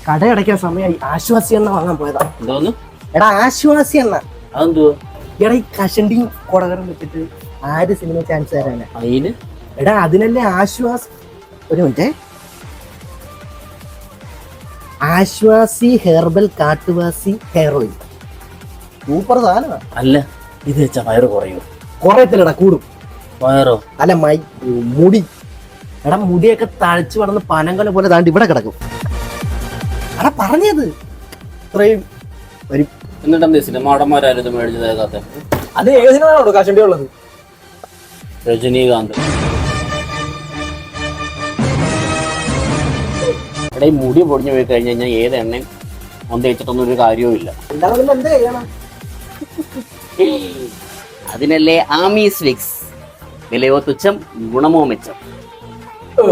കട അടയ്ക്കാൻ സമയമായി. ആശ്വാസി എണ്ണ വാങ്ങാൻ പോയതാ. എന്തോന്ന്? എടാ ആശ്വാസി എണ്ണ. അതെന്തോ? എടാ ഈ കഷണ്ടിയും കൊടകറും വെച്ചിട്ട് ആര് സിനിമ ചാൻസ് തരാനാ? അതിന് എടാ അതിനല്ലേ ആശ്വാസ്. ഒരു minute. Ashwasi herbal Kattuvasi hair oil. Super സാധനമാ. അല്ല ഇത് വെച്ചാ വയറ് കുറയോ? കുറയത്തില്ലടാ, കൂടും. വയറോ? അല്ല മുടി. എടാ മുടിയൊക്കെ തഴച്ചു വളർന്ന് പനങ്കല പോലെ താണ്ട് ഇവിടെ കിടക്കും. എടാ പറഞ്ഞത് ഇത്രയും വരും. എന്നിട്ടെന്തേ സിനിമാടന്മാരും ഇത് മേടിച്ചതേക്കാത്ത? അത് ഏത് സിനിമയാണോ കഷണ്ടി ഉള്ളത്? രജനീകാന്ത്. എടാ ഈ മുടി പൊടിഞ്ഞു പോയി കഴിഞ്ഞ് കഴിഞ്ഞാൽ ഏത് എണ്ണയും ഒന്ന് തേച്ചിട്ടൊന്നും ഒരു കാര്യവും ഇല്ല. എന്താ ചെയ്യണം? അതിനല്ലേ ആമീസ് വിക്സ്. വിലയോ തുച്ഛം, ഗുണമോ മെച്ചം. ഓ